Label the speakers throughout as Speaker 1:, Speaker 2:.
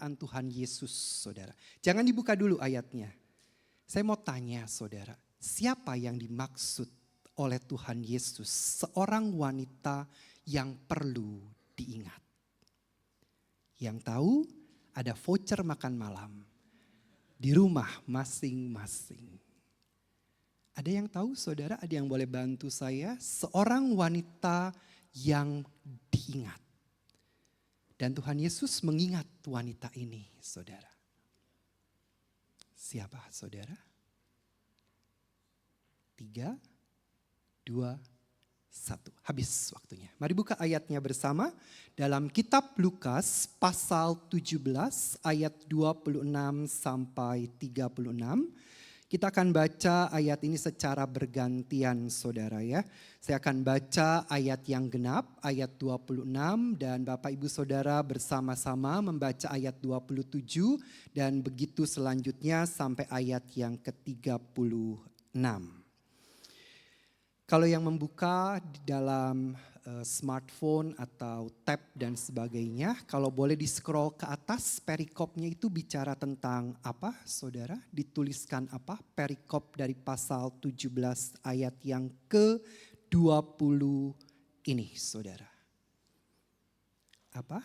Speaker 1: perkataan Tuhan Yesus, saudara. Jangan dibuka dulu ayatnya. Saya mau tanya saudara, siapa yang dimaksud oleh Tuhan Yesus? Seorang wanita yang perlu diingat. Yang tahu ada voucher makan malam di rumah masing-masing. Ada yang tahu saudara, ada yang boleh bantu saya? Seorang wanita yang diingat. Dan Tuhan Yesus mengingat wanita ini saudara. Siapa saudara? 3, 2, 1. Habis waktunya. Mari buka ayatnya bersama. Dalam kitab Lukas pasal 17 ayat 26 sampai 36. Kita akan baca ayat ini secara bergantian saudara ya. Saya akan baca ayat yang genap, ayat 26 dan Bapak Ibu Saudara bersama-sama membaca ayat 27 dan begitu selanjutnya sampai ayat yang ke-36. Kalau yang membuka di dalam smartphone atau tab dan sebagainya, kalau boleh di-scroll ke atas, perikopnya itu bicara tentang apa saudara? Dituliskan apa? Perikop dari pasal 17 ayat yang ke-20 ini saudara. Apa?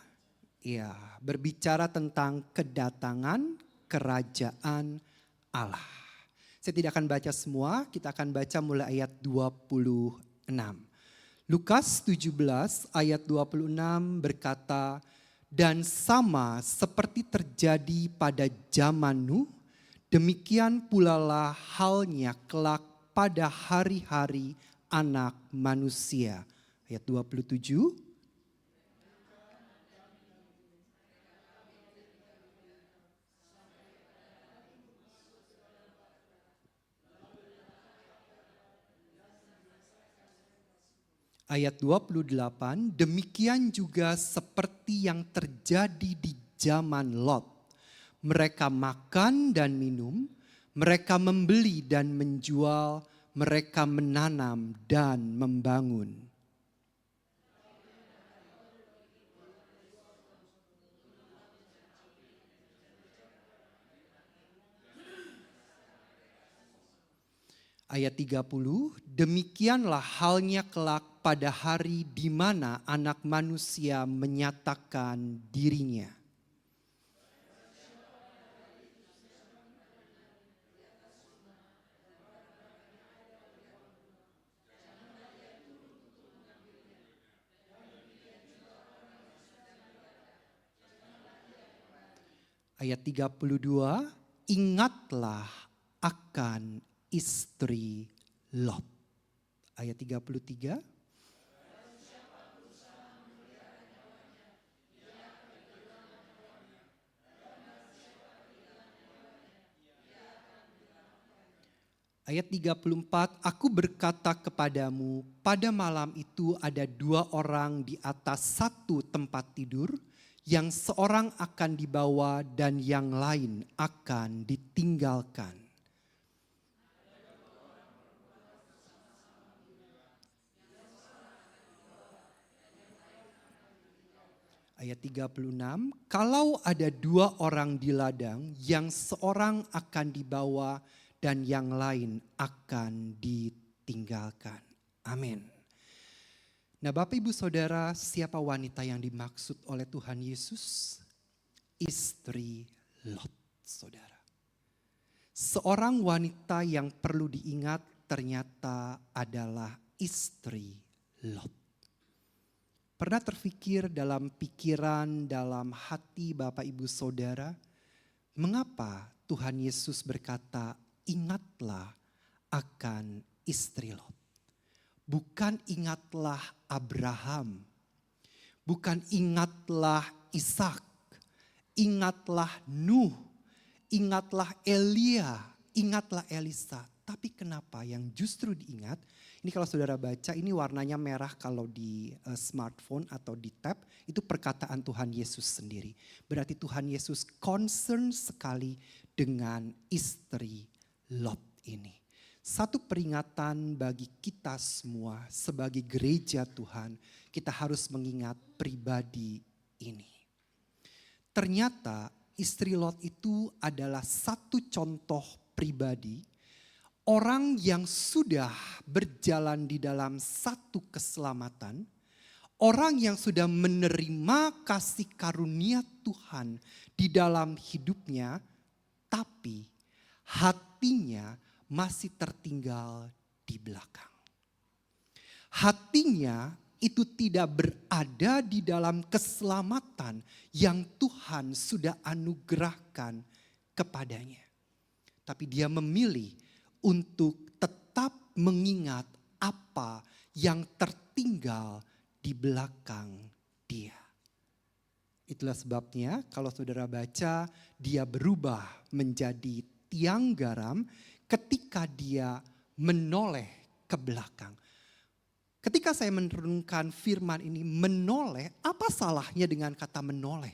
Speaker 1: Ya, berbicara tentang kedatangan kerajaan Allah. Saya tidak akan baca semua, kita akan baca mulai ayat 26. Lukas 17 ayat 26 berkata, dan sama seperti terjadi pada zaman Nuh, demikian pula lah halnya kelak pada hari-hari anak manusia. Ayat 27. Ayat 28, demikian juga seperti yang terjadi di zaman Lot. Mereka makan dan minum, mereka membeli dan menjual, mereka menanam dan membangun. Ayat 30, demikianlah halnya kelak pada hari di mana anak manusia menyatakan dirinya. Ayat 32, ingatlah akan istri Lot. Ayat 33. Ayat 34, aku berkata kepadamu, pada malam itu ada 2 orang di atas satu tempat tidur, yang seorang akan dibawa dan yang lain akan ditinggalkan. Ayat 36, kalau ada 2 orang di ladang, yang seorang akan dibawa dan yang lain akan ditinggalkan. Amin. Nah Bapak Ibu Saudara, siapa wanita yang dimaksud oleh Tuhan Yesus? Istri Lot, saudara. Seorang wanita yang perlu diingat ternyata adalah istri Lot. Pernah terfikir dalam pikiran, dalam hati Bapak Ibu Saudara, mengapa Tuhan Yesus berkata, ingatlah akan istri Lot. Bukan ingatlah Abraham, bukan ingatlah Ishak, ingatlah Nuh, ingatlah Elia, ingatlah Elisa. Tapi kenapa yang justru diingat, ini kalau saudara baca ini warnanya merah kalau di smartphone atau di tab, itu perkataan Tuhan Yesus sendiri. Berarti Tuhan Yesus concern sekali dengan istri Lot ini. Satu peringatan bagi kita semua sebagai gereja Tuhan, kita harus mengingat pribadi ini. Ternyata istri Lot itu adalah satu contoh pribadi orang yang sudah berjalan di dalam satu keselamatan, orang yang sudah menerima kasih karunia Tuhan di dalam hidupnya, tapi hatinya masih tertinggal di belakang. Hatinya itu tidak berada di dalam keselamatan yang Tuhan sudah anugerahkan kepadanya. Tapi dia memilih untuk tetap mengingat apa yang tertinggal di belakang dia. Itulah sebabnya kalau saudara baca, dia berubah menjadi tiang garam ketika dia menoleh ke belakang. Ketika saya merenungkan firman ini, menoleh, apa salahnya dengan kata menoleh?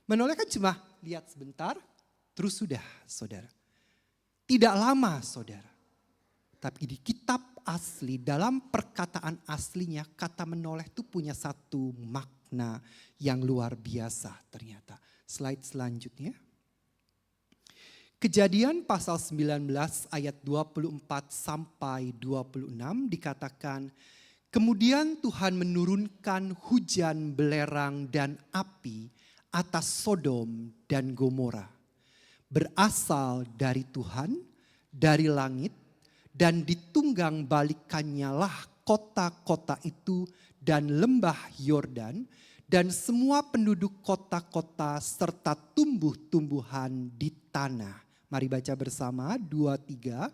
Speaker 1: Menoleh kan cuma lihat sebentar, terus sudah saudara. Tidak lama saudara. Tapi di kitab asli, dalam perkataan aslinya, kata menoleh itu punya satu makna yang luar biasa ternyata. Slide selanjutnya. Kejadian pasal 19 ayat 24 sampai 26 dikatakan, kemudian Tuhan menurunkan hujan belerang dan api atas Sodom dan Gomora. Berasal dari Tuhan, dari langit, dan ditunggang balikannya lah kota-kota itu dan lembah Yordan, dan semua penduduk kota-kota serta tumbuh-tumbuhan di tanah. Mari baca bersama 2-3.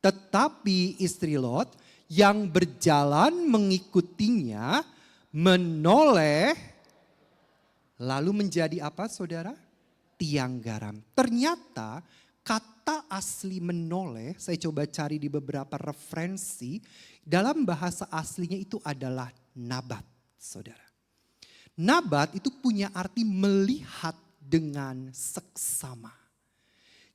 Speaker 1: Tetapi istri Lot yang berjalan mengikutinya menoleh lalu menjadi apa saudara? Tiang garam. Ternyata kata asli menoleh, saya coba cari di beberapa referensi, dalam bahasa aslinya itu adalah nabat saudara. Nabat itu punya arti melihat dengan seksama.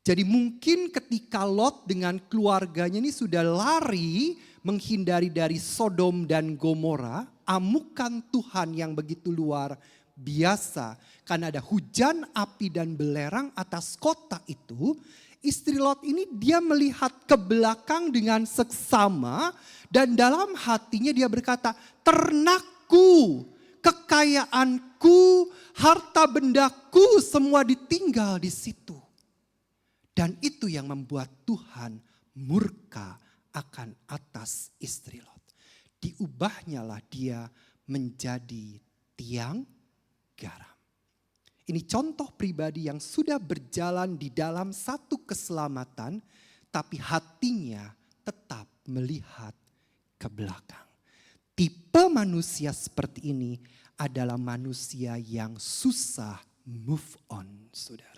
Speaker 1: Jadi mungkin ketika Lot dengan keluarganya ini sudah lari menghindari dari Sodom dan Gomora, amukan Tuhan yang begitu luar biasa. Karena ada hujan, api dan belerang atas kota itu, istri Lot ini dia melihat ke belakang dengan seksama dan dalam hatinya dia berkata, ternakku, kekayaanku, harta bendaku semua ditinggal di situ. Dan itu yang membuat Tuhan murka akan atas istri Lot. Diubahnya dia menjadi tiang garam. Ini contoh pribadi yang sudah berjalan di dalam satu keselamatan, tapi hatinya tetap melihat ke belakang. Tipe manusia seperti ini adalah manusia yang susah move on, saudara.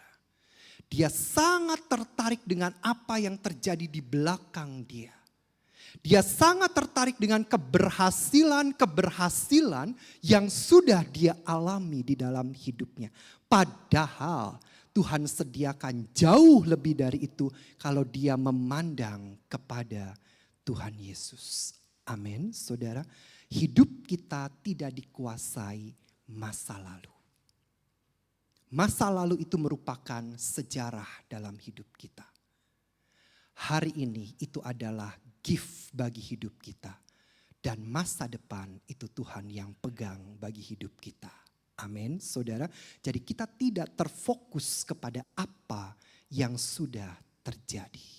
Speaker 1: Dia sangat tertarik dengan apa yang terjadi di belakang dia. Dia sangat tertarik dengan keberhasilan yang sudah dia alami di dalam hidupnya. Padahal Tuhan sediakan jauh lebih dari itu kalau dia memandang kepada Tuhan Yesus. Amin, saudara. Hidup kita tidak dikuasai masa lalu. Masa lalu itu merupakan sejarah dalam hidup kita. Hari ini itu adalah gift bagi hidup kita. Dan masa depan itu Tuhan yang pegang bagi hidup kita. Amin, saudara. Jadi kita tidak terfokus kepada apa yang sudah terjadi.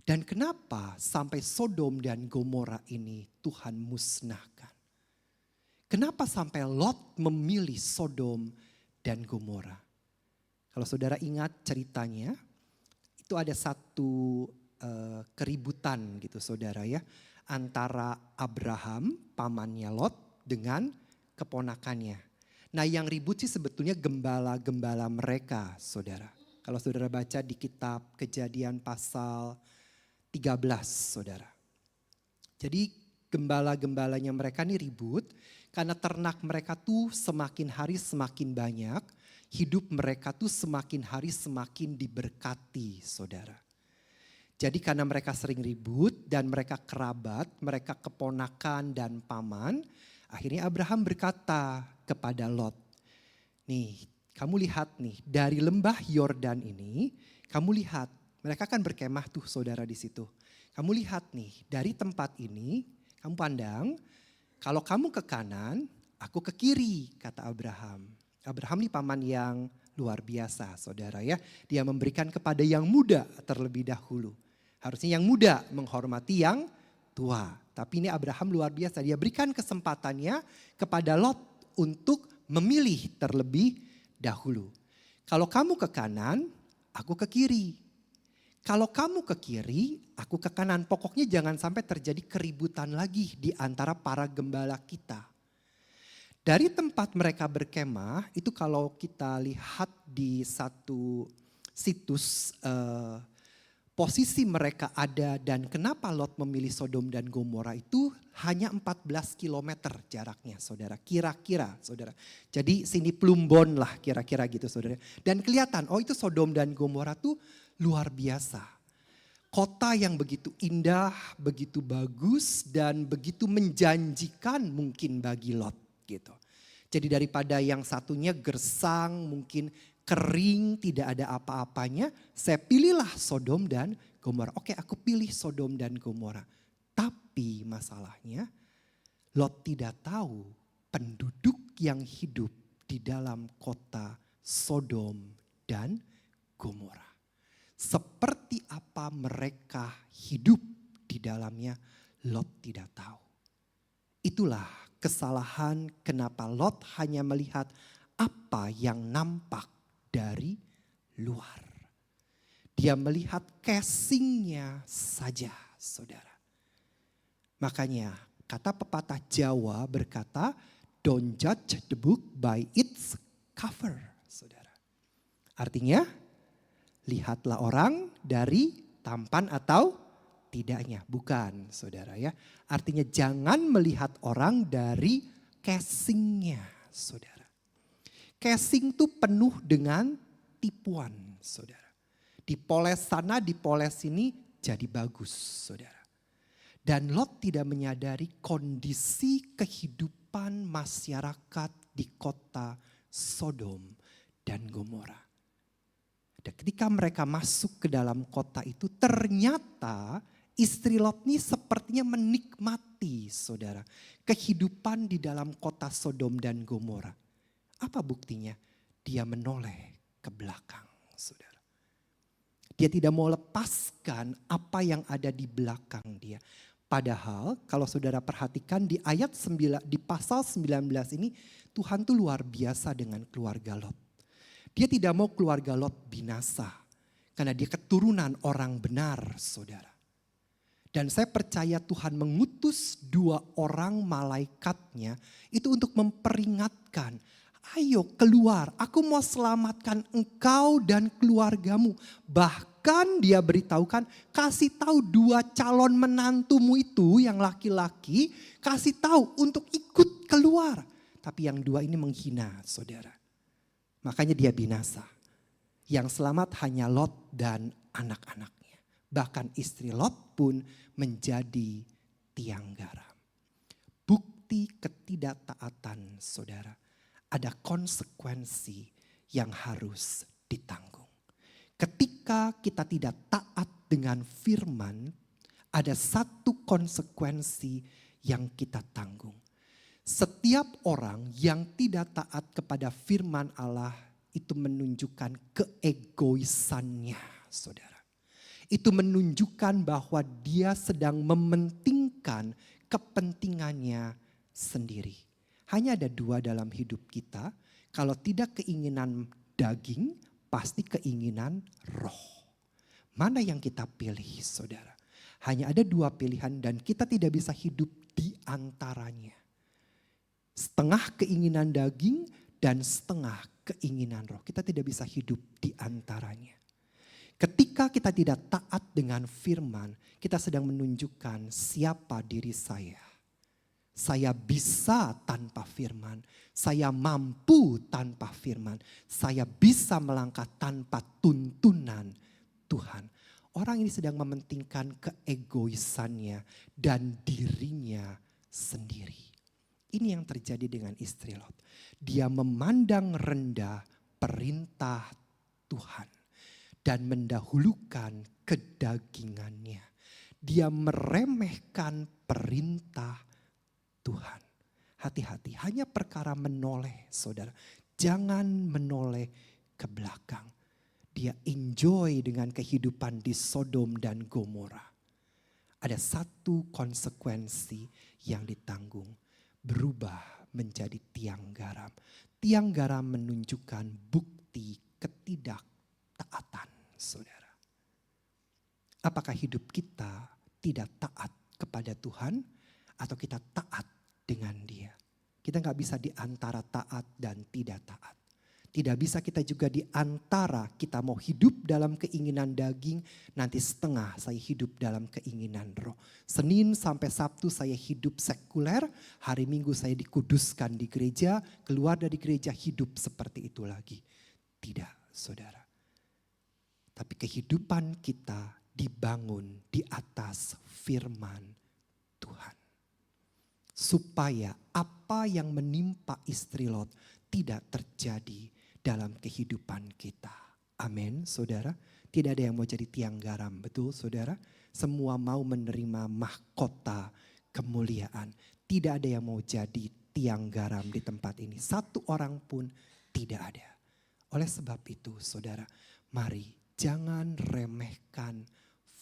Speaker 1: Dan kenapa sampai Sodom dan Gomora ini Tuhan musnahkan? Kenapa sampai Lot memilih Sodom dan Gomora? Kalau saudara ingat ceritanya, itu ada satu keributan gitu saudara ya, antara Abraham pamannya Lot dengan keponakannya. Nah yang ribut sih sebetulnya gembala-gembala mereka saudara. Kalau saudara baca di kitab Kejadian pasal 13 saudara. Jadi gembala-gembalanya mereka ini ribut karena ternak mereka tuh semakin hari semakin banyak. Hidup mereka tuh semakin hari semakin diberkati saudara. Jadi karena mereka sering ribut dan mereka kerabat, mereka keponakan dan paman. Akhirnya Abraham berkata kepada Lot, nih kamu lihat nih dari lembah Yordan ini, kamu lihat mereka kan berkemah tuh saudara di situ. Kamu lihat nih dari tempat ini, kamu pandang, kalau kamu ke kanan, aku ke kiri, kata Abraham. Abraham nih paman yang luar biasa saudara ya. Dia memberikan kepada yang muda terlebih dahulu. Harusnya yang muda menghormati yang tua. Tapi ini Abraham luar biasa, dia berikan kesempatannya kepada Lot untuk memilih terlebih dahulu. Kalau kamu ke kanan, aku ke kiri. Kalau kamu ke kiri, aku ke kanan. Pokoknya jangan sampai terjadi keributan lagi di antara para gembala kita. Dari tempat mereka berkemah, itu kalau kita lihat di satu situs posisi mereka ada dan kenapa Lot memilih Sodom dan Gomora itu hanya 14 kilometer jaraknya saudara. Kira-kira saudara. Jadi sini Plumbon lah kira-kira gitu saudara. Dan kelihatan oh itu Sodom dan Gomora tuh luar biasa. Kota yang begitu indah, begitu bagus dan begitu menjanjikan mungkin bagi Lot gitu. Jadi daripada yang satunya gersang, mungkin kering, tidak ada apa-apanya, saya pilihlah Sodom dan Gomora. Oke, aku pilih Sodom dan Gomora. Tapi masalahnya Lot tidak tahu penduduk yang hidup di dalam kota Sodom dan Gomora. Seperti apa mereka hidup di dalamnya, Lot tidak tahu. Itulah kesalahan kenapa Lot hanya melihat apa yang nampak dari luar. Dia melihat casingnya saja, saudara. Makanya kata pepatah Jawa berkata, don't judge the book by its cover, saudara. Artinya, lihatlah orang dari tampan atau tidaknya. Bukan saudara ya. Artinya jangan melihat orang dari casingnya saudara. Casing itu penuh dengan tipuan saudara. Dipoles sana, dipoles sini jadi bagus saudara. Dan Lot tidak menyadari kondisi kehidupan masyarakat di kota Sodom dan Gomora. Dan ketika mereka masuk ke dalam kota itu ternyata istri Lot ini sepertinya menikmati saudara. Kehidupan di dalam kota Sodom dan Gomora. Apa buktinya? Dia menoleh ke belakang saudara. Dia tidak mau lepaskan apa yang ada di belakang dia. Padahal kalau saudara perhatikan di ayat 9, di pasal 19 ini Tuhan tuh luar biasa dengan keluarga Lot. Dia tidak mau keluarga Lot binasa. Karena dia keturunan orang benar saudara. Dan saya percaya Tuhan mengutus 2 orang malaikatnya itu untuk memperingatkan. Ayo keluar, aku mau selamatkan engkau dan keluargamu. Bahkan dia beritahukan, kasih tahu 2 calon menantumu itu yang laki-laki. Kasih tahu untuk ikut keluar. Tapi yang 2 ini menghina saudara. Makanya dia binasa. Yang selamat hanya Lot dan anak-anaknya. Bahkan istri Lot pun menjadi tiang garam. Bukti ketidaktaatan saudara. Ada konsekuensi yang harus ditanggung. Ketika kita tidak taat dengan firman, ada satu konsekuensi yang kita tanggung. Setiap orang yang tidak taat kepada firman Allah itu menunjukkan keegoisannya, saudara. Itu menunjukkan bahwa dia sedang mementingkan kepentingannya sendiri. Hanya ada 2 dalam hidup kita, kalau tidak keinginan daging, pasti keinginan roh. Mana yang kita pilih, saudara? Hanya ada 2 pilihan dan kita tidak bisa hidup di antaranya. Setengah keinginan daging dan setengah keinginan roh. Kita tidak bisa hidup di antaranya. Ketika kita tidak taat dengan firman, kita sedang menunjukkan siapa diri saya. Saya bisa tanpa firman. Saya mampu tanpa firman. Saya bisa melangkah tanpa tuntunan Tuhan. Orang ini sedang mementingkan keegoisannya dan dirinya sendiri. Ini yang terjadi dengan istri Lot. Dia memandang rendah perintah Tuhan dan mendahulukan kedagingannya. Dia meremehkan perintah Tuhan. Hati-hati, hanya perkara menoleh, saudara. Jangan menoleh ke belakang. Dia enjoy dengan kehidupan di Sodom dan Gomora. Ada satu konsekuensi yang ditanggung. Berubah menjadi tiang garam. Tiang garam menunjukkan bukti ketidaktaatan, saudara. Apakah hidup kita tidak taat kepada Tuhan atau kita taat dengan Dia? Kita gak bisa di antara taat dan tidak taat. Tidak bisa kita juga di antara kita mau hidup dalam keinginan daging, nanti setengah saya hidup dalam keinginan roh. Senin sampai Sabtu saya hidup sekuler, hari Minggu saya dikuduskan di gereja, keluar dari gereja hidup seperti itu lagi. Tidak, saudara. Tapi kehidupan kita dibangun di atas firman Tuhan. Supaya apa yang menimpa istri Lot tidak terjadi dalam kehidupan kita. Amin, saudara. Tidak ada yang mau jadi tiang garam, betul saudara? Semua mau menerima mahkota kemuliaan. Tidak ada yang mau jadi tiang garam di tempat ini. Satu orang pun tidak ada. Oleh sebab itu saudara, mari jangan remehkan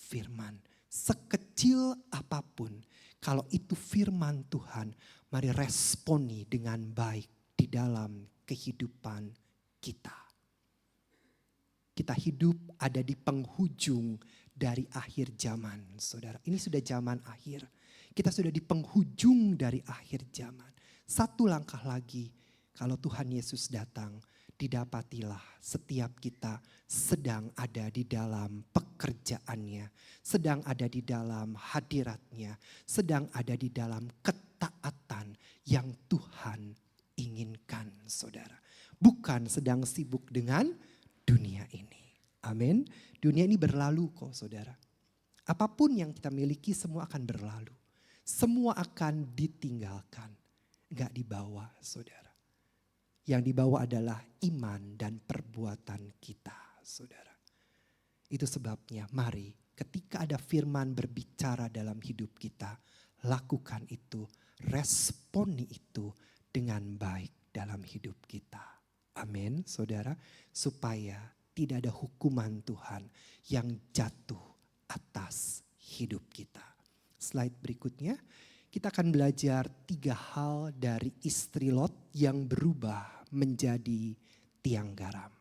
Speaker 1: firman. Sekecil apapun, kalau itu firman Tuhan, mari responi dengan baik di dalam kehidupan kita. Kita hidup ada di penghujung dari akhir zaman, saudara. Ini sudah zaman akhir. Kita sudah di penghujung dari akhir zaman. Satu langkah lagi, kalau Tuhan Yesus datang, didapatilah setiap kita sedang ada di dalam pekerjaannya, sedang ada di dalam hadiratnya, sedang ada di dalam ketaatan yang Tuhan inginkan, saudara. Bukan sedang sibuk dengan dunia ini. Amin. Dunia ini berlalu kok, saudara. Apapun yang kita miliki semua akan berlalu. Semua akan ditinggalkan. Enggak dibawa, saudara. Yang dibawa adalah iman dan perbuatan kita, saudara. Itu sebabnya mari ketika ada firman berbicara dalam hidup kita, lakukan itu, responi itu dengan baik dalam hidup kita. Amin, saudara. Supaya tidak ada hukuman Tuhan yang jatuh atas hidup kita. Slide berikutnya, kita akan belajar 3 hal dari istri Lot yang berubah menjadi tiang garam.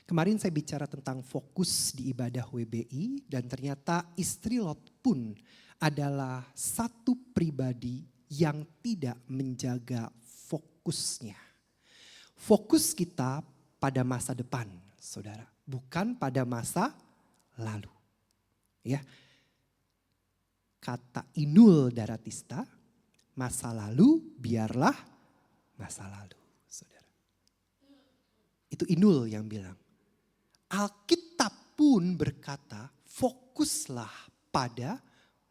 Speaker 1: Kemarin saya bicara tentang fokus di ibadah WBI dan ternyata istri Lot pun adalah satu pribadi yang tidak menjaga fokusnya. Fokus kita pada masa depan, saudara, bukan pada masa lalu. Ya, kata Inul Daratista, masa lalu biarlah masa lalu, saudara. Itu Inul yang bilang. Alkitab pun berkata, fokuslah pada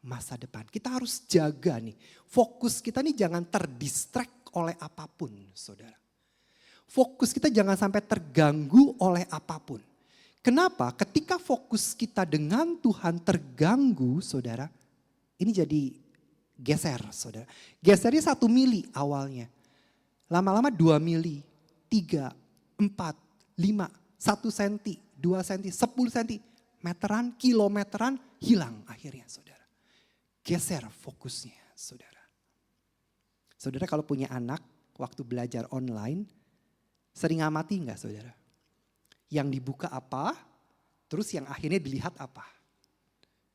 Speaker 1: masa depan. Kita harus jaga nih, fokus kita nih jangan terdistract oleh apapun, saudara. Fokus kita jangan sampai terganggu oleh apapun. Kenapa? Ketika fokus kita dengan Tuhan terganggu, saudara, ini jadi geser, saudara. Gesernya 1 mili awalnya. Lama-lama 2 mili, 3, 4, 5, 1 senti, 2 senti, 10 senti, meteran, kilometeran, hilang akhirnya, saudara. Geser fokusnya, saudara. Saudara kalau punya anak, waktu belajar online, sering ngamati enggak, saudara? Yang dibuka apa, terus yang akhirnya dilihat apa.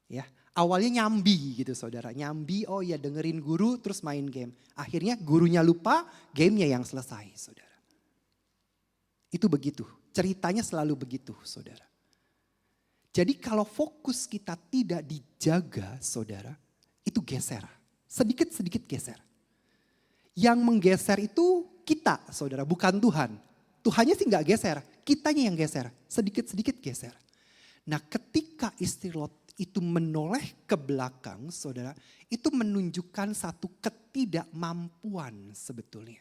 Speaker 1: Ya, awalnya nyambi gitu, saudara. Nyambi, oh ya dengerin guru terus main game. Akhirnya gurunya lupa, gamenya yang selesai, saudara. Itu begitu, ceritanya selalu begitu, saudara. Jadi kalau fokus kita tidak dijaga, saudara, itu geser. Sedikit-sedikit geser. Yang menggeser itu kita, saudara, bukan Tuhan. Tuhannya sih gak geser, kitanya yang geser. Sedikit-sedikit geser. Nah ketika istri Lot itu menoleh ke belakang, saudara, itu menunjukkan satu ketidakmampuan sebetulnya.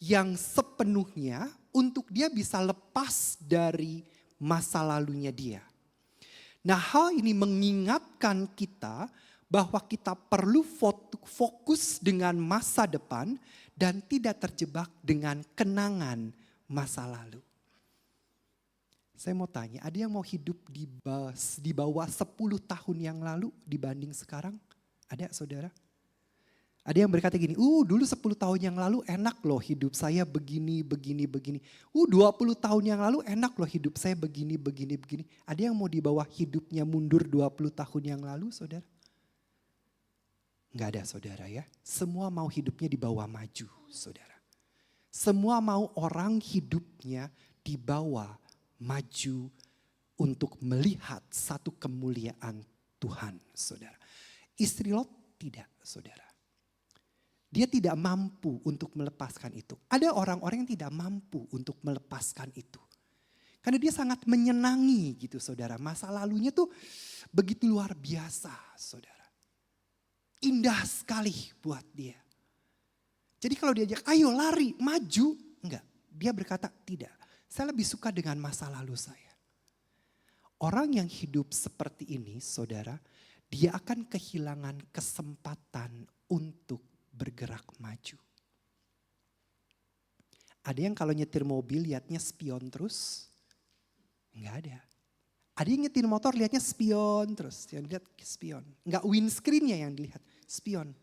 Speaker 1: yang sepenuhnya untuk dia bisa lepas dari masa lalunya dia. Nah, hal ini mengingatkan kita bahwa kita perlu fokus dengan masa depan dan tidak terjebak dengan kenangan masa lalu. Saya mau tanya, ada yang mau hidup di bawah 10 tahun yang lalu dibanding sekarang? Ada, saudara? Ada yang berkata gini, dulu 10 tahun yang lalu enak loh hidup saya begini. 20 tahun yang lalu enak loh hidup saya begini. Ada yang mau di bawah hidupnya mundur 20 tahun yang lalu, saudara? Enggak ada, saudara ya. Semua mau hidupnya di bawah maju, saudara. Semua mau orang hidupnya di bawah maju untuk melihat satu kemuliaan Tuhan, saudara. Istri Lot tidak, saudara. Dia tidak mampu untuk melepaskan itu. Ada orang-orang yang tidak mampu untuk melepaskan itu. Karena dia sangat menyenangi gitu, saudara. Masa lalunya tuh begitu luar biasa, saudara. Indah sekali buat dia. Jadi kalau diajak, ayo lari, maju. Enggak, dia berkata tidak. Saya lebih suka dengan masa lalu saya. Orang yang hidup seperti ini, saudara, dia akan kehilangan kesempatan untuk bergerak maju. Ada yang kalau nyetir mobil lihatnya spion terus? Enggak ada. Ada yang nyetir motor lihatnya spion terus. Yang dilihat spion. Enggak windscreen-nya yang dilihat, spion.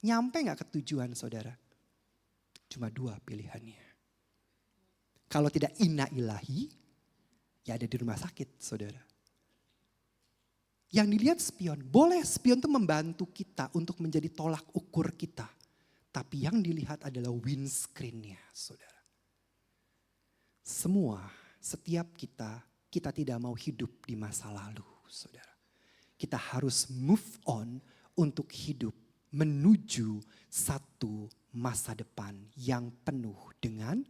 Speaker 1: Nyampe enggak ke tujuan, saudara? Cuma 2 pilihannya. Kalau tidak inna ilahi, ya ada di rumah sakit, saudara. Yang dilihat spion, boleh spion itu membantu kita untuk menjadi tolak ukur kita. Tapi yang dilihat adalah windscreen-nya, saudara. Setiap kita tidak mau hidup di masa lalu, saudara. Kita harus move on untuk hidup menuju satu masa depan yang penuh dengan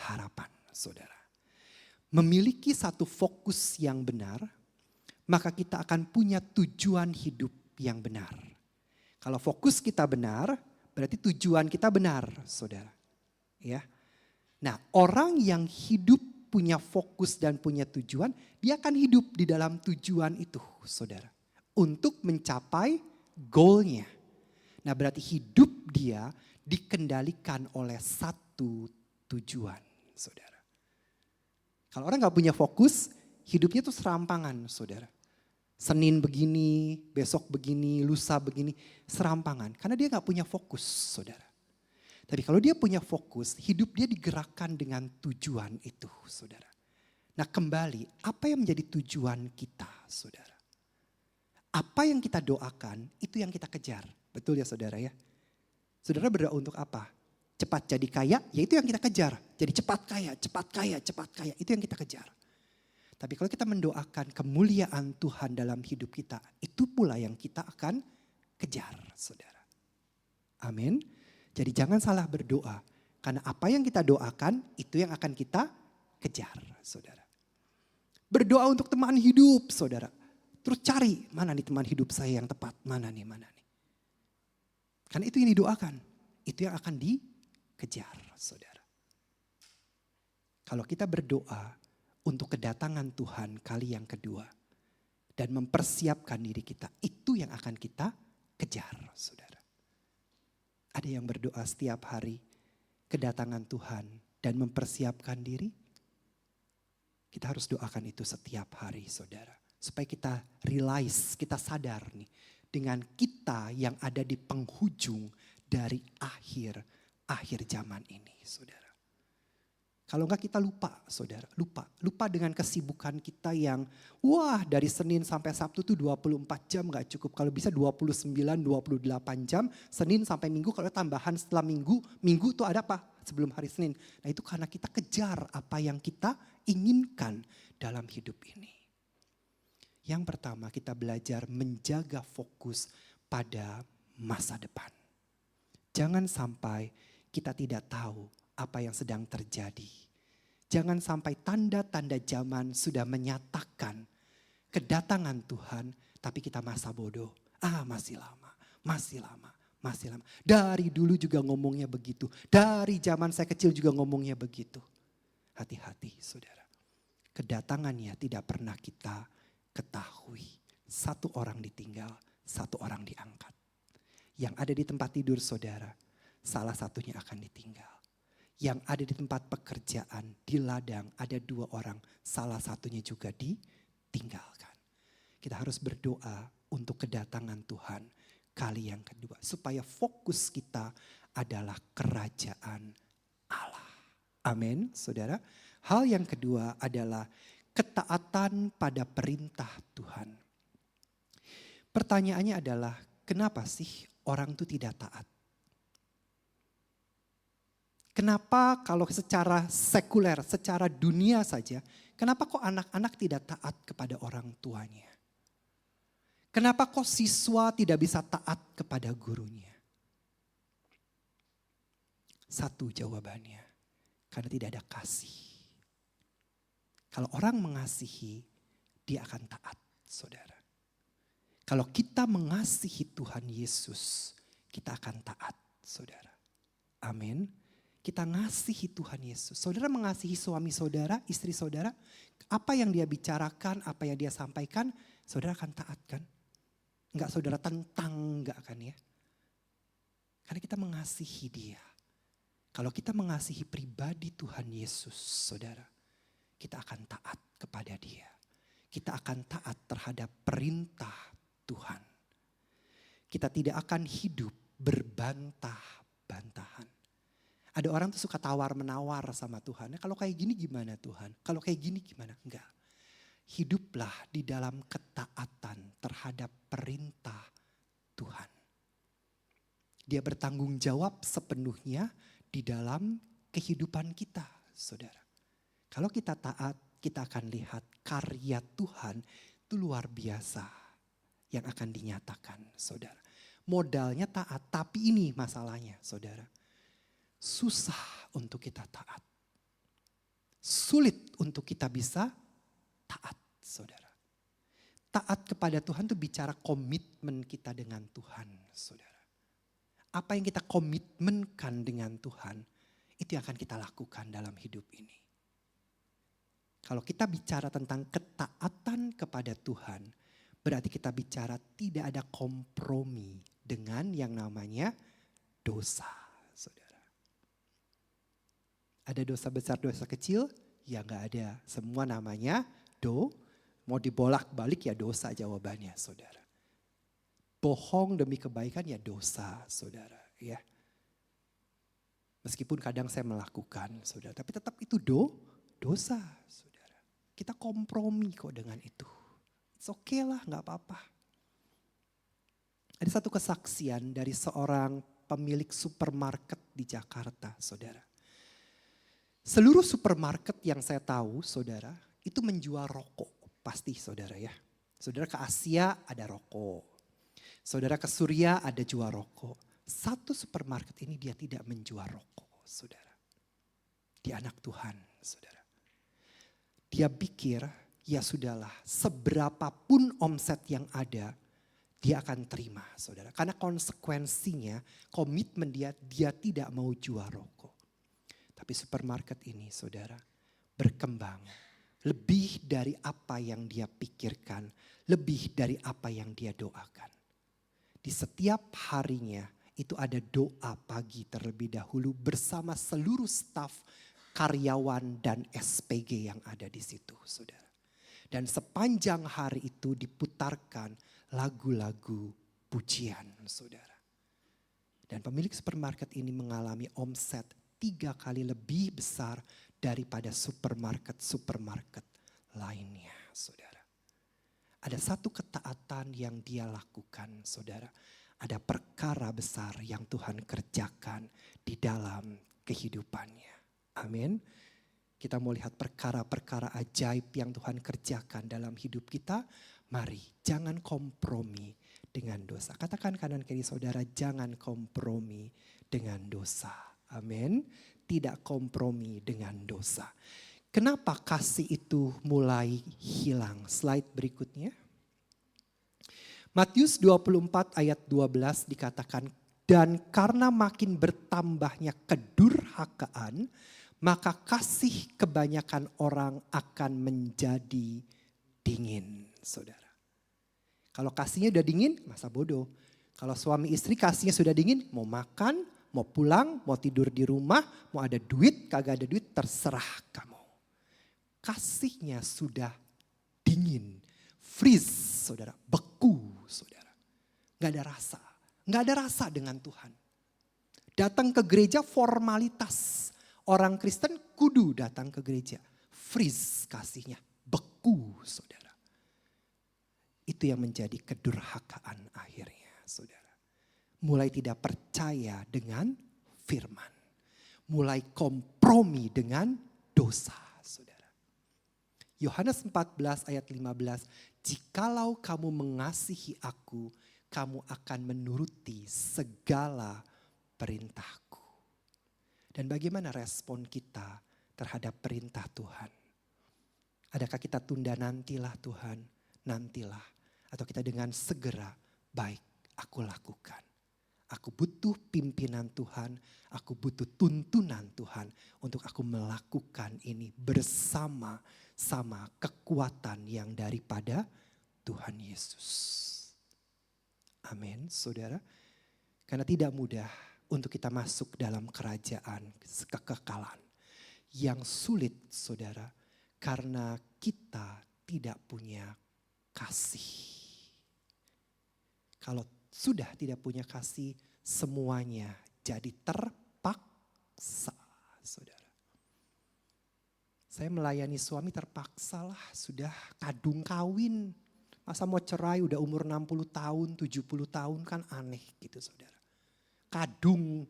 Speaker 1: harapan, saudara. Memiliki satu fokus yang benar, maka kita akan punya tujuan hidup yang benar. Kalau fokus kita benar, berarti tujuan kita benar, saudara. Ya. Nah, orang yang hidup punya fokus dan punya tujuan, dia akan hidup di dalam tujuan itu, saudara. Untuk mencapai goalnya. Nah, berarti hidup dia dikendalikan oleh satu tujuan, saudara. Kalau orang gak punya fokus, hidupnya tuh serampangan, saudara. Senin begini, besok begini, lusa begini, serampangan. Karena dia gak punya fokus, saudara. Tapi kalau dia punya fokus, hidup dia digerakkan dengan tujuan itu, saudara. Nah, kembali, apa yang menjadi tujuan kita, saudara? Apa yang kita doakan, itu yang kita kejar. Betul ya, saudara ya? Saudara berdoa untuk apa? Cepat jadi kaya, ya itu yang kita kejar. Jadi cepat kaya. Itu yang kita kejar. Tapi kalau kita mendoakan kemuliaan Tuhan dalam hidup kita, itu pula yang kita akan kejar, saudara. Amin. Jadi jangan salah berdoa. Karena apa yang kita doakan, itu yang akan kita kejar, saudara. Berdoa untuk teman hidup, saudara. Terus cari, mana nih teman hidup saya yang tepat, mana nih. Karena itu yang didoakan, itu yang akan dikejar, saudara. Kalau kita berdoa untuk kedatangan Tuhan kali yang kedua dan mempersiapkan diri kita, itu yang akan kita kejar, saudara. Ada yang berdoa setiap hari kedatangan Tuhan dan mempersiapkan diri? Kita harus doakan itu setiap hari, saudara. Supaya kita realize, kita sadar nih dengan kita yang ada di penghujung dari akhir zaman ini, saudara. Kalau enggak kita lupa, saudara. Lupa dengan kesibukan kita yang dari Senin sampai Sabtu tuh 24 jam gak cukup. Kalau bisa 29, 28 jam. Senin sampai Minggu, kalau tambahan setelah Minggu tuh ada apa? Sebelum hari Senin. Nah itu karena kita kejar apa yang kita inginkan dalam hidup ini. Yang pertama, kita belajar menjaga fokus pada masa depan. Jangan sampai kita tidak tahu apa yang sedang terjadi. Jangan sampai tanda-tanda zaman sudah menyatakan kedatangan Tuhan, tapi kita masa bodoh. Masih lama. Masih lama. Dari dulu juga ngomongnya begitu. Dari zaman saya kecil juga ngomongnya begitu. Hati-hati saudara. Kedatangannya tidak pernah kita ketahui. Satu orang ditinggal, satu orang diangkat. Yang ada di tempat tidur saudara, salah satunya akan ditinggal. Yang ada di tempat pekerjaan, di ladang ada 2 orang, salah satunya juga ditinggalkan. Kita harus berdoa untuk kedatangan Tuhan kali yang kedua. Supaya fokus kita adalah kerajaan Allah. Amin saudara. Hal yang kedua adalah ketaatan pada perintah Tuhan. Pertanyaannya adalah kenapa sih orang itu tidak taat? Kenapa kalau secara sekuler, secara dunia saja, kenapa kok anak-anak tidak taat kepada orang tuanya? Kenapa kok siswa tidak bisa taat kepada gurunya? Satu jawabannya, karena tidak ada kasih. Kalau orang mengasihi, dia akan taat, saudara. Kalau kita mengasihi Tuhan Yesus, kita akan taat, saudara. Amin. Kita ngasihi Tuhan Yesus. Saudara mengasihi suami saudara, istri saudara. Apa yang dia bicarakan, apa yang dia sampaikan, saudara akan taat kan? Enggak saudara tentang, enggak kan ya? Karena kita mengasihi dia. Kalau kita mengasihi pribadi Tuhan Yesus, saudara. Kita akan taat kepada dia. Kita akan taat terhadap perintah Tuhan. Kita tidak akan hidup berbantah-bantahan. Ada orang tuh suka tawar-menawar sama Tuhan. Kalau kayak gini gimana Tuhan? Kalau kayak gini gimana? Enggak. Hiduplah di dalam ketaatan terhadap perintah Tuhan. Dia bertanggung jawab sepenuhnya di dalam kehidupan kita, saudara. Kalau kita taat, kita akan lihat karya Tuhan itu luar biasa yang akan dinyatakan, saudara. Modalnya taat, tapi ini masalahnya, saudara. Susah untuk kita taat. Sulit untuk kita bisa taat, saudara. Taat kepada Tuhan itu bicara komitmen kita dengan Tuhan, saudara. Apa yang kita komitmenkan dengan Tuhan, itu yang akan kita lakukan dalam hidup ini. Kalau kita bicara tentang ketaatan kepada Tuhan, berarti kita bicara tidak ada kompromi dengan yang namanya dosa, saudara. Ada dosa besar, dosa kecil? Ya gak ada. Semua namanya mau dibolak-balik ya dosa jawabannya, saudara. Bohong demi kebaikan ya dosa, saudara. Ya. Meskipun kadang saya melakukan, saudara. Tapi tetap itu dosa, saudara. Kita kompromi kok dengan itu. It's okay lah, gak apa-apa. Ada satu kesaksian dari seorang pemilik supermarket di Jakarta, saudara. Seluruh supermarket yang saya tahu, saudara, itu menjual rokok. Pasti, saudara ya. Saudara ke Asia ada rokok. Saudara ke Suria ada jual rokok. Satu supermarket ini dia tidak menjual rokok, saudara. Dia anak Tuhan, saudara. Dia pikir, ya sudahlah, seberapapun omset yang ada, dia akan terima, saudara. Karena konsekuensinya, komitmen dia tidak mau jual rokok. Tapi supermarket ini, saudara, berkembang lebih dari apa yang dia pikirkan, lebih dari apa yang dia doakan. Di setiap harinya itu ada doa pagi terlebih dahulu bersama seluruh staf, karyawan dan SPG yang ada di situ, saudara. Dan sepanjang hari itu diputarkan lagu-lagu pujian, saudara. Dan pemilik supermarket ini mengalami omset 3 kali lebih besar daripada supermarket lainnya, saudara. Ada satu ketaatan yang dia lakukan, saudara. Ada perkara besar yang Tuhan kerjakan di dalam kehidupannya. Amin. Kita mau lihat perkara-perkara ajaib yang Tuhan kerjakan dalam hidup kita. Mari, jangan kompromi dengan dosa. Katakan kanan kiri saudara, jangan kompromi dengan dosa. Amin. Tidak kompromi dengan dosa. Kenapa kasih itu mulai hilang? Slide berikutnya. Matius 24 ayat 12 dikatakan Dan karena makin bertambahnya kedurhakaan, maka kasih kebanyakan orang akan menjadi dingin, saudara. Kalau kasihnya udah dingin, masa bodoh. Kalau suami istri kasihnya sudah dingin, mau makan, mau pulang, mau tidur di rumah, mau ada duit, kagak ada duit, terserah kamu. Kasihnya sudah dingin, freeze, saudara, beku, saudara. Gak ada rasa. Nggak ada rasa dengan Tuhan. Datang ke gereja formalitas. Orang Kristen kudu datang ke gereja. Freeze kasihnya. Beku, saudara. Itu yang menjadi kedurhakaan akhirnya, saudara. Mulai tidak percaya dengan firman. Mulai kompromi dengan dosa, saudara. Yohanes 14 ayat 15. Jikalau kamu mengasihi aku, kamu akan menuruti segala perintahku. Dan bagaimana respon kita terhadap perintah Tuhan? Adakah kita tunda nantilah Tuhan, nantilah. Atau kita dengan segera, baik aku lakukan. Aku butuh pimpinan Tuhan, aku butuh tuntunan Tuhan untuk aku melakukan ini bersama-sama kekuatan yang daripada Tuhan Yesus. Amin, saudara. Karena tidak mudah untuk kita masuk dalam kerajaan kekekalan. Yang sulit, saudara, karena kita tidak punya kasih. Kalau sudah tidak punya kasih, semuanya jadi terpaksa, saudara. Saya melayani suami terpaksa lah, sudah kadung kawin. Masa mau cerai udah umur 60 tahun, 70 tahun kan aneh gitu saudara. Kadung,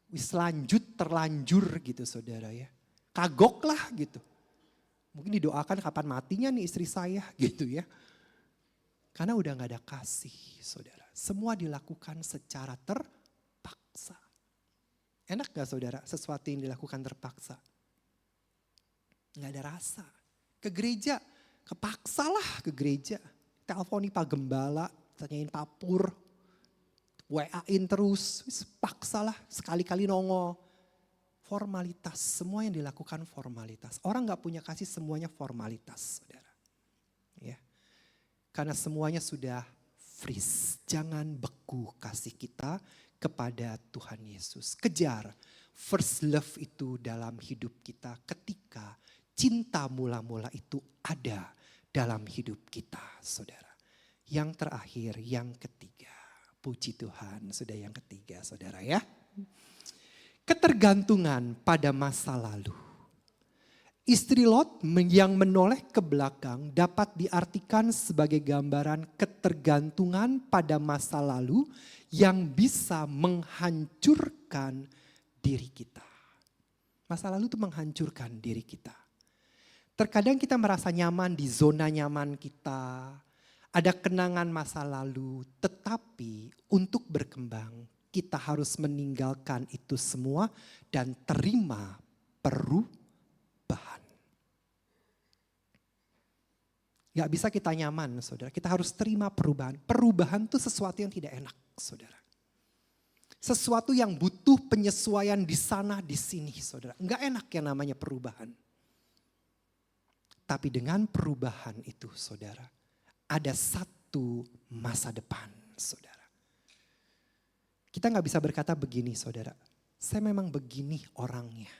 Speaker 1: wis lanjut terlanjur gitu saudara ya. Kagok lah gitu. Mungkin didoakan kapan matinya nih istri saya gitu ya. Karena udah gak ada kasih saudara. Semua dilakukan secara terpaksa. Enak gak saudara sesuatu yang dilakukan terpaksa? Gak ada rasa. Ke gereja, kepaksa lah ke gereja. Telponi Pak Gembala, tanyain Pak Pur, WA-in terus, paksa lah sekali-kali nongol. Formalitas, semua yang dilakukan formalitas. Orang gak punya kasih semuanya formalitas, saudara. Ya. Karena semuanya sudah freeze, jangan beku kasih kita kepada Tuhan Yesus. Kejar first love itu dalam hidup kita ketika cinta mula-mula itu ada dalam hidup kita, saudara. Yang terakhir, yang ketiga. Puji Tuhan, sudah yang ketiga, saudara ya. Ketergantungan pada masa lalu. Istri Lot yang menoleh ke belakang dapat diartikan sebagai gambaran ketergantungan pada masa lalu yang bisa menghancurkan diri kita. Masa lalu itu menghancurkan diri kita. Terkadang kita merasa nyaman di zona nyaman kita. Ada kenangan masa lalu. Tetapi untuk berkembang kita harus meninggalkan itu semua. Dan terima perubahan. Gak bisa kita nyaman saudara. Kita harus terima perubahan. Perubahan itu sesuatu yang tidak enak saudara. Sesuatu yang butuh penyesuaian di sana di sini saudara. Gak enak yang namanya perubahan. Tapi dengan perubahan itu saudara, ada satu masa depan saudara. Kita gak bisa berkata begini saudara, saya memang begini orangnya.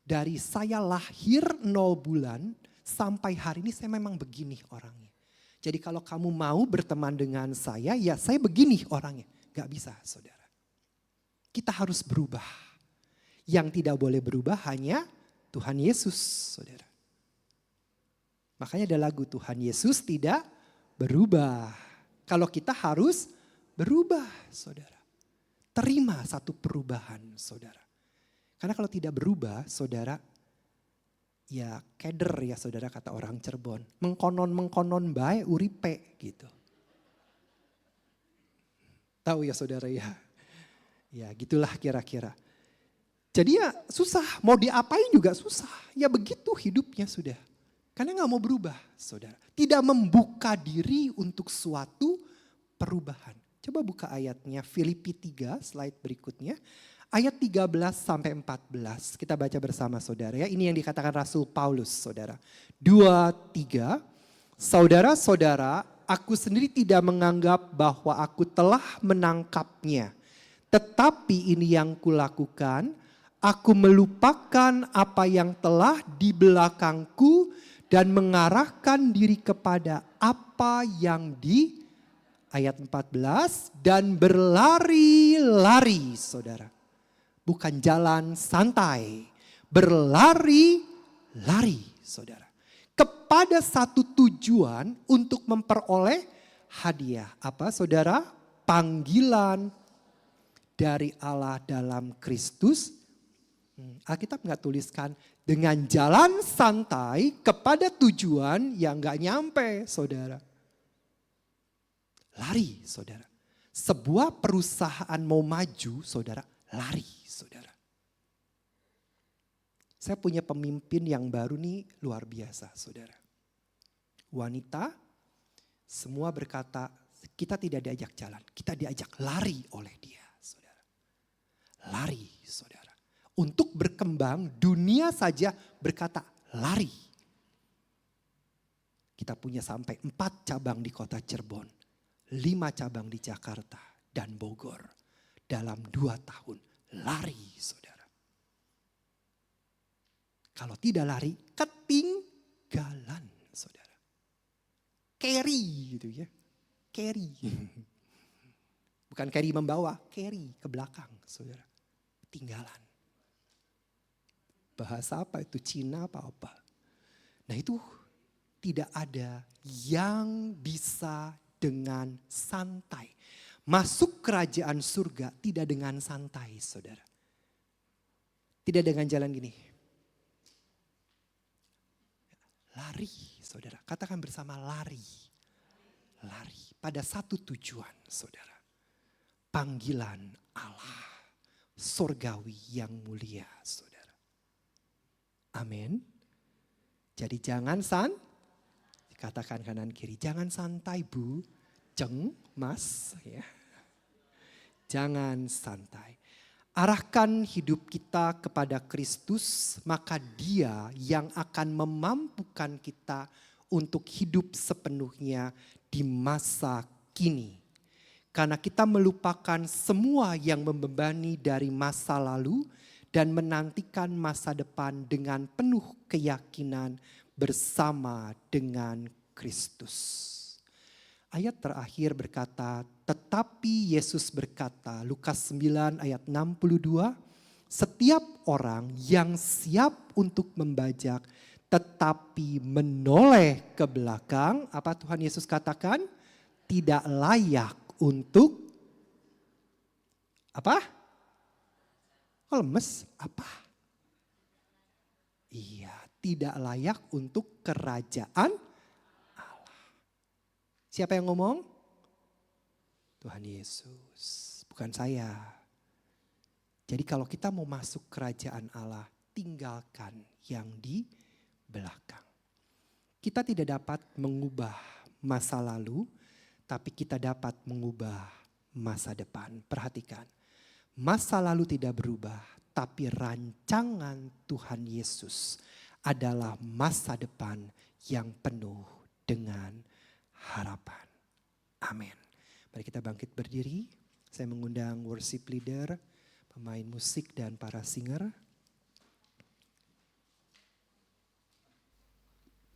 Speaker 1: Dari saya lahir 0 bulan sampai hari ini saya memang begini orangnya. Jadi kalau kamu mau berteman dengan saya, ya saya begini orangnya. Gak bisa saudara. Kita harus berubah. Yang tidak boleh berubah hanya Tuhan Yesus saudara. Makanya ada lagu Tuhan Yesus tidak berubah. Kalau kita harus berubah saudara. Terima satu perubahan saudara. Karena kalau tidak berubah saudara, ya keder ya saudara kata orang Cirebon. Mengkonon bae uripe gitu. Tahu ya saudara ya. Ya gitulah kira-kira. Jadi ya susah, mau diapain juga susah. Ya begitu hidupnya sudah. Karena gak mau berubah saudara. Tidak membuka diri untuk suatu perubahan. Coba buka ayatnya Filipi 3, slide berikutnya. Ayat 13 sampai 14. Kita baca bersama saudara ya. Ini yang dikatakan Rasul Paulus saudara. 2, 3. Saudara-saudara, aku sendiri tidak menganggap bahwa aku telah menangkapnya. Tetapi ini yang kulakukan, aku melupakan apa yang telah di belakangku dan mengarahkan diri kepada apa yang di ayat 14 dan berlari-lari saudara. Bukan jalan santai, berlari-lari saudara. Kepada satu tujuan untuk memperoleh hadiah. Apa saudara? Panggilan dari Allah dalam Kristus. Alkitab nggak tuliskan dengan jalan santai kepada tujuan yang nggak nyampe saudara. Lari saudara. Sebuah perusahaan mau maju saudara, lari saudara. Saya punya pemimpin yang baru nih luar biasa saudara. Wanita semua berkata kita tidak diajak jalan, kita diajak lari oleh dia saudara. Lari saudara. Untuk berkembang dunia saja berkata lari. Kita punya sampai 4 cabang di kota Cirebon. 5 cabang di Jakarta dan Bogor. Dalam 2 tahun lari saudara. Kalau tidak lari ketinggalan saudara. Carry gitu ya. Carry. Bukan carry membawa, carry ke belakang saudara. Ketinggalan. Bahasa apa itu? Cina apa? Nah itu tidak ada yang bisa dengan santai. Masuk kerajaan surga tidak dengan santai saudara. Tidak dengan jalan gini. Lari saudara. Katakan bersama lari. Lari pada satu tujuan saudara. Panggilan Allah. Surgawi yang mulia saudara. Amin. Jadi jangan katakan kanan kiri. Jangan santai bu. Ceng mas ya. Jangan santai. Arahkan hidup kita kepada Kristus, maka Dia yang akan memampukan kita untuk hidup sepenuhnya di masa kini. Karena kita melupakan semua yang membebani dari masa lalu dan menantikan masa depan dengan penuh keyakinan bersama dengan Kristus. Ayat terakhir berkata, tetapi Yesus berkata, Lukas 9 ayat 62, setiap orang yang siap untuk membajak tetapi menoleh ke belakang, apa Tuhan Yesus katakan? Tidak layak untuk apa? Lemes apa? Iya, tidak layak untuk kerajaan Allah. Siapa yang ngomong? Tuhan Yesus, bukan saya. Jadi kalau kita mau masuk kerajaan Allah, tinggalkan yang di belakang. Kita tidak dapat mengubah masa lalu, tapi kita dapat mengubah masa depan. Perhatikan. Masa lalu tidak berubah, tapi rancangan Tuhan Yesus adalah masa depan yang penuh dengan harapan. Amin. Mari kita bangkit berdiri. Saya mengundang worship leader, pemain musik dan para singer.